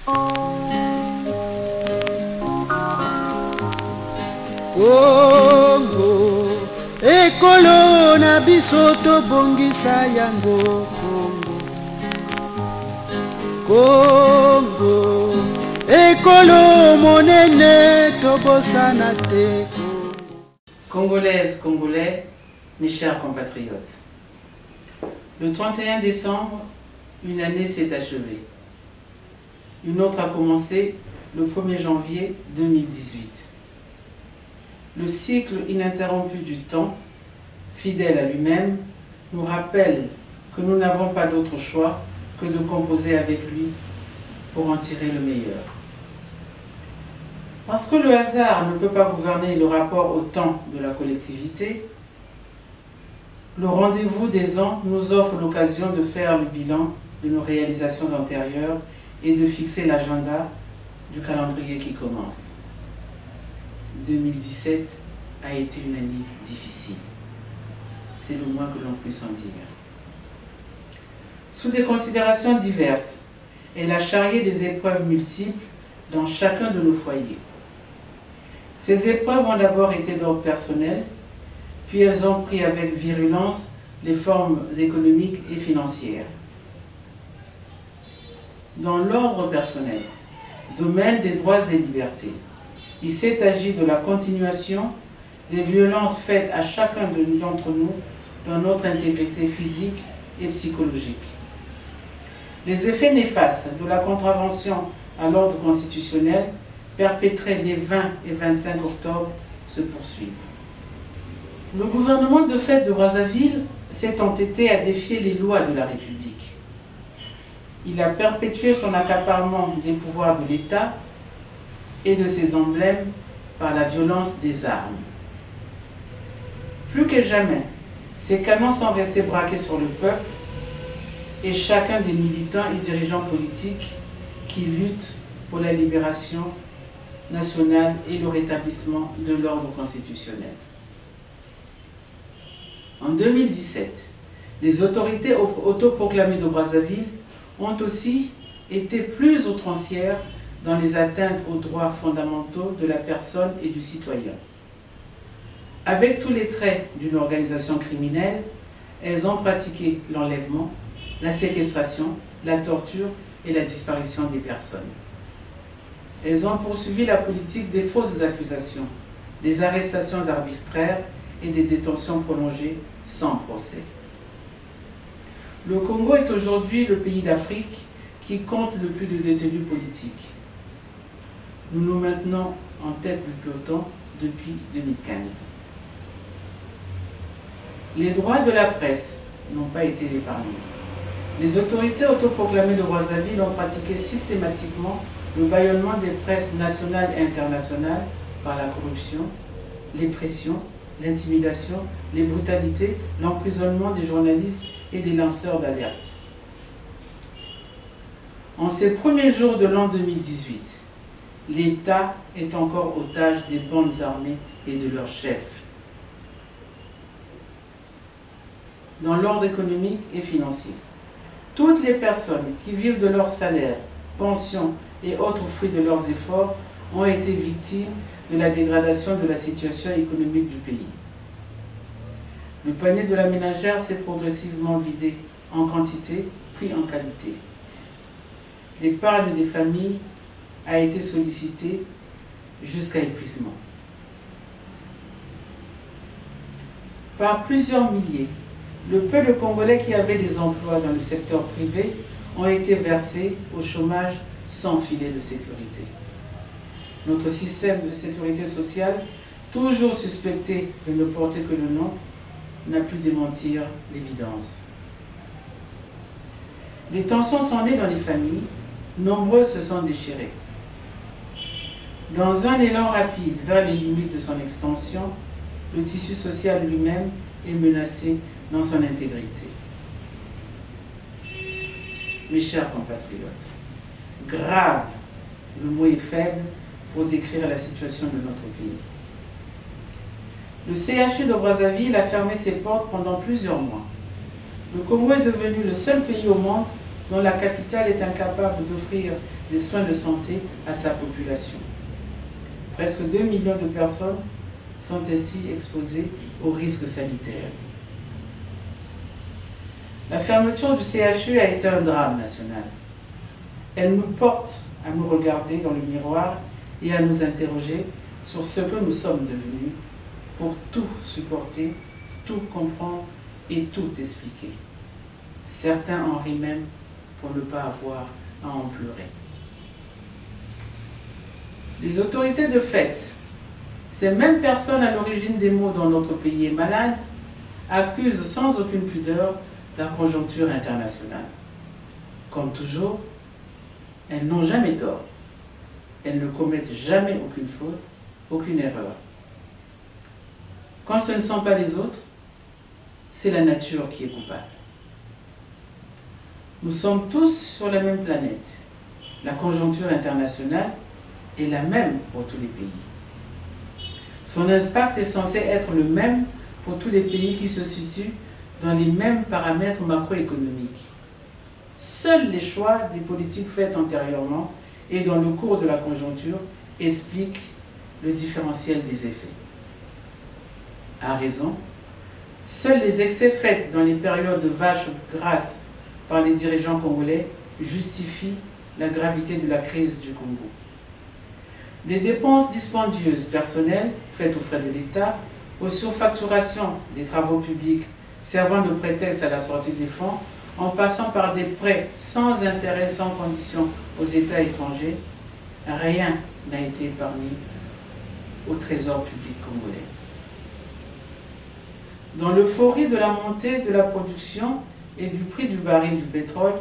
Congo, ekolo na biso tobongisa yango. Congo, ekolo monene tobosana te. Congolaises, Congolais, mes chers compatriotes, le 31 décembre, une année s'est achevée. Une autre a commencé le 1er janvier 2018. Le cycle ininterrompu du temps, fidèle à lui-même, nous rappelle que nous n'avons pas d'autre choix que de composer avec lui pour en tirer le meilleur. Parce que le hasard ne peut pas gouverner le rapport au temps de la collectivité, le rendez-vous des ans nous offre l'occasion de faire le bilan de nos réalisations antérieures et de fixer l'agenda du calendrier qui commence. 2017 a été une année difficile. C'est le moins que l'on puisse en dire. Sous des considérations diverses, elle a charrié des épreuves multiples dans chacun de nos foyers. Ces épreuves ont d'abord été d'ordre personnel, puis elles ont pris avec virulence les formes économiques et financières. Dans l'ordre personnel, domaine des droits et libertés, il s'est agi de la continuation des violences faites à chacun d'entre nous dans notre intégrité physique et psychologique. Les effets néfastes de la contravention à l'ordre constitutionnel perpétrés les 20 et 25 octobre se poursuivent. Le gouvernement de fait de Brazzaville s'est entêté à défier les lois de la République. Il a perpétué son accaparement des pouvoirs de l'État et de ses emblèmes par la violence des armes. Plus que jamais, ces canons sont restés braqués sur le peuple et chacun des militants et dirigeants politiques qui luttent pour la libération nationale et le rétablissement de l'ordre constitutionnel. En 2017, les autorités autoproclamées de Brazzaville ont aussi été plus outrancières dans les atteintes aux droits fondamentaux de la personne et du citoyen. Avec tous les traits d'une organisation criminelle, elles ont pratiqué l'enlèvement, la séquestration, la torture et la disparition des personnes. Elles ont poursuivi la politique des fausses accusations, des arrestations arbitraires et des détentions prolongées sans procès. Le Congo est aujourd'hui le pays d'Afrique qui compte le plus de détenus politiques. Nous nous maintenons en tête du peloton depuis 2015. Les droits de la presse n'ont pas été épargnés. Les autorités autoproclamées de Brazzaville ont pratiqué systématiquement le bâillonnement des presses nationales et internationales par la corruption, les pressions, l'intimidation, les brutalités, l'emprisonnement des journalistes et des lanceurs d'alerte. En ces premiers jours de l'an 2018, l'État est encore otage des bandes armées et de leurs chefs. Dans l'ordre économique et financier, toutes les personnes qui vivent de leur salaire, pension et autres fruits de leurs efforts ont été victimes de la dégradation de la situation économique du pays. Le panier de la ménagère s'est progressivement vidé en quantité puis en qualité. L'épargne des familles a été sollicitée jusqu'à épuisement. Par plusieurs milliers, le peu de Congolais qui avaient des emplois dans le secteur privé ont été versés au chômage sans filet de sécurité. Notre système de sécurité sociale, toujours suspecté de ne porter que le nom, n'a pu démentir l'évidence. Des tensions sont nées dans les familles, nombreuses se sont déchirées. Dans un élan rapide vers les limites de son extension, le tissu social lui-même est menacé dans son intégrité. Mes chers compatriotes, grave, le mot est faible pour décrire la situation de notre pays. Le CHU de Brazzaville a fermé ses portes pendant plusieurs mois. Le Congo est devenu le seul pays au monde dont la capitale est incapable d'offrir des soins de santé à sa population. Presque 2 millions de personnes sont ainsi exposées aux risques sanitaires. La fermeture du CHU a été un drame national. Elle nous porte à nous regarder dans le miroir et à nous interroger sur ce que nous sommes devenus pour tout supporter, tout comprendre et tout expliquer. Certains en rient même pour ne pas avoir à en pleurer. Les autorités de fait, ces mêmes personnes à l'origine des maux dont notre pays est malade, accusent sans aucune pudeur la conjoncture internationale. Comme toujours, elles n'ont jamais tort. Elles ne commettent jamais aucune faute, aucune erreur. Quand ce ne sont pas les autres, c'est la nature qui est coupable. Nous sommes tous sur la même planète. La conjoncture internationale est la même pour tous les pays. Son impact est censé être le même pour tous les pays qui se situent dans les mêmes paramètres macroéconomiques. Seuls les choix des politiques faites antérieurement et dans le cours de la conjoncture expliquent le différentiel des effets. À raison, seuls les excès faits dans les périodes de vaches grasses par les dirigeants congolais justifient la gravité de la crise du Congo. Des dépenses dispendieuses personnelles faites aux frais de l'État, aux surfacturations des travaux publics servant de prétexte à la sortie des fonds, en passant par des prêts sans intérêt, sans condition aux États étrangers, rien n'a été épargné au trésor public congolais. Dans l'euphorie de la montée de la production et du prix du baril du pétrole,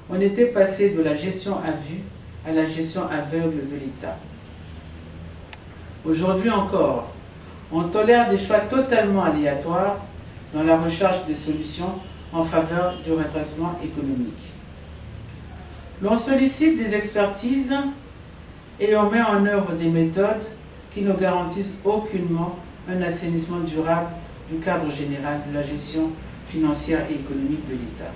on était passé de la gestion à vue à la gestion aveugle de l'État. Aujourd'hui encore, on tolère des choix totalement aléatoires dans la recherche des solutions en faveur du redressement économique. L'on sollicite des expertises et on met en œuvre des méthodes qui ne garantissent aucunement un assainissement durable du cadre général de la gestion financière et économique de l'État.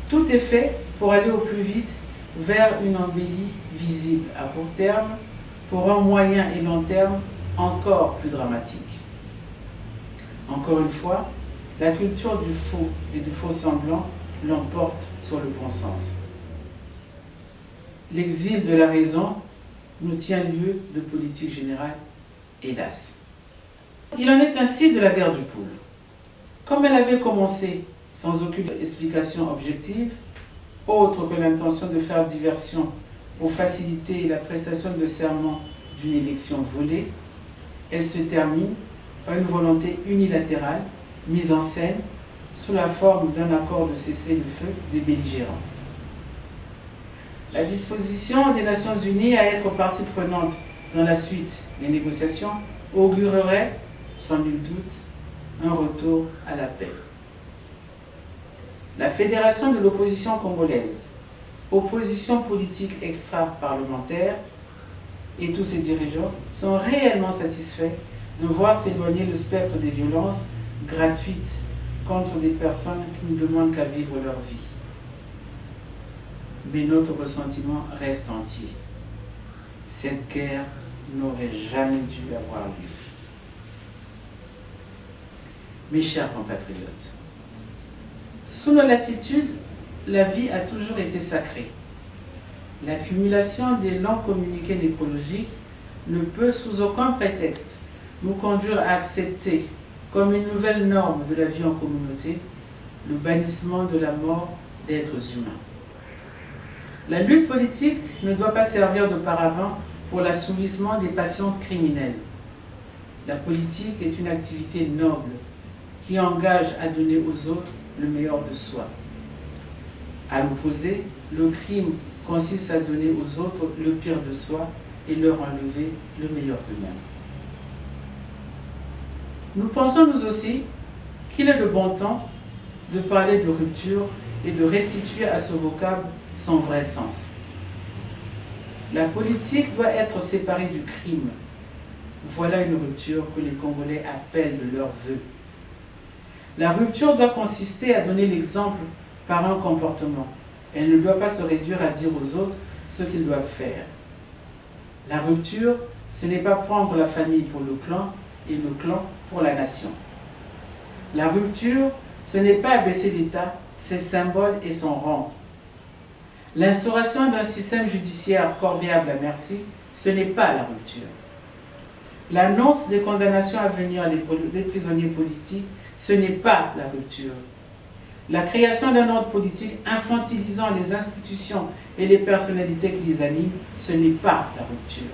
Tout est fait pour aller au plus vite vers une embellie visible à court terme, pour un moyen et long terme encore plus dramatique. Encore une fois, la culture du faux et du faux semblant l'emporte sur le bon sens. L'exil de la raison nous tient lieu de politique générale, hélas. Il en est ainsi de la guerre du poule. Comme elle avait commencé sans aucune explication objective, autre que l'intention de faire diversion pour faciliter la prestation de serment d'une élection volée, elle se termine par une volonté unilatérale mise en scène sous la forme d'un accord de cessez-le-feu des belligérants. La disposition des Nations Unies à être partie prenante dans la suite des négociations augurerait, sans nul doute, un retour à la paix. La Fédération de l'opposition congolaise, opposition politique extra-parlementaire, et tous ses dirigeants sont réellement satisfaits de voir s'éloigner le spectre des violences gratuites contre des personnes qui ne demandent qu'à vivre leur vie. Mais notre ressentiment reste entier. Cette guerre n'aurait jamais dû avoir lieu. Mes chers compatriotes, sous nos latitudes, la vie a toujours été sacrée. L'accumulation des longs communiqués nécrologiques ne peut sous aucun prétexte nous conduire à accepter comme une nouvelle norme de la vie en communauté le bannissement de la mort d'êtres humains. La lutte politique ne doit pas servir de paravent pour l'assouvissement des passions criminelles. La politique est une activité noble qui engage à donner aux autres le meilleur de soi. À l'opposé, le crime consiste à donner aux autres le pire de soi et leur enlever le meilleur d'eux-mêmes. Nous pensons nous aussi qu'il est le bon temps de parler de rupture et de restituer à ce vocable son vrai sens. La politique doit être séparée du crime. Voilà une rupture que les Congolais appellent de leur vœu. La rupture doit consister à donner l'exemple par un comportement. Elle ne doit pas se réduire à dire aux autres ce qu'ils doivent faire. La rupture, ce n'est pas prendre la famille pour le clan et le clan pour la nation. La rupture, ce n'est pas abaisser l'État, ses symboles et son rang. L'instauration d'un système judiciaire corvéable à merci, ce n'est pas la rupture. L'annonce des condamnations à venir des prisonniers politiques, ce n'est pas la rupture. La création d'un ordre politique infantilisant les institutions et les personnalités qui les animent, ce n'est pas la rupture.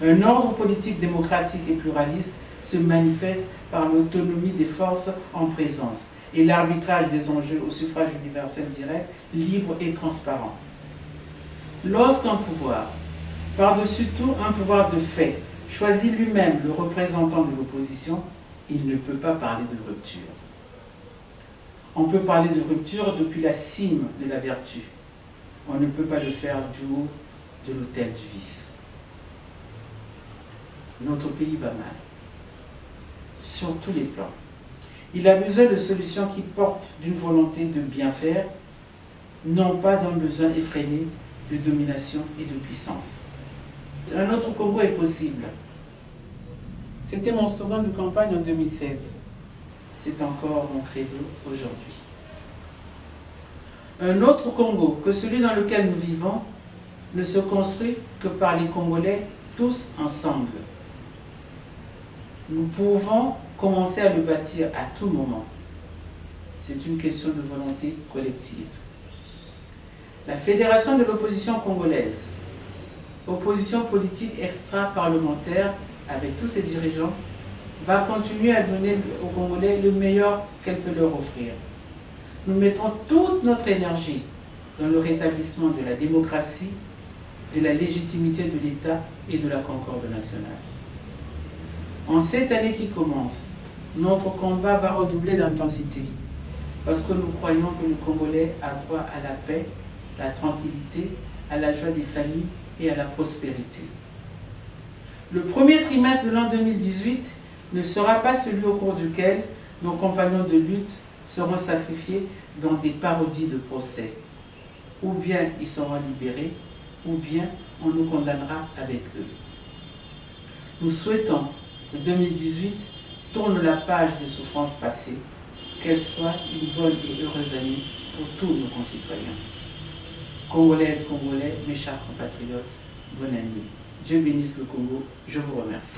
Un ordre politique démocratique et pluraliste se manifeste par l'autonomie des forces en présence et l'arbitrage des enjeux au suffrage universel direct, libre et transparent. Lorsqu'un pouvoir, par-dessus tout un pouvoir de fait, choisit lui-même le représentant de l'opposition, il ne peut pas parler de rupture. On peut parler de rupture depuis la cime de la vertu. On ne peut pas le faire du haut de l'autel du vice. Notre pays va mal, sur tous les plans. Il a besoin de solutions qui portent d'une volonté de bien faire, non pas d'un besoin effréné de domination et de puissance. Un autre Congo est possible. C'était mon slogan de campagne en 2016. C'est encore mon credo aujourd'hui. Un autre Congo que celui dans lequel nous vivons ne se construit que par les Congolais tous ensemble. Nous pouvons commencer à le bâtir à tout moment. C'est une question de volonté collective. La Fédération de l'opposition congolaise, opposition politique extra-parlementaire avec tous ses dirigeants, va continuer à donner aux Congolais le meilleur qu'elle peut leur offrir. Nous mettrons toute notre énergie dans le rétablissement de la démocratie, de la légitimité de l'État et de la concorde nationale. En cette année qui commence, notre combat va redoubler d'intensité parce que nous croyons que le Congolais a droit à la paix, la tranquillité, à la joie des familles et à la prospérité. Le premier trimestre de l'an 2018 ne sera pas celui au cours duquel nos compagnons de lutte seront sacrifiés dans des parodies de procès. Ou bien ils seront libérés, ou bien on nous condamnera avec eux. Nous souhaitons que 2018 tourne la page des souffrances passées, qu'elle soit une bonne et heureuse année pour tous nos concitoyens. Congolaises, Congolais, mes chers compatriotes, bonne année. Dieu bénisse le Congo, je vous remercie.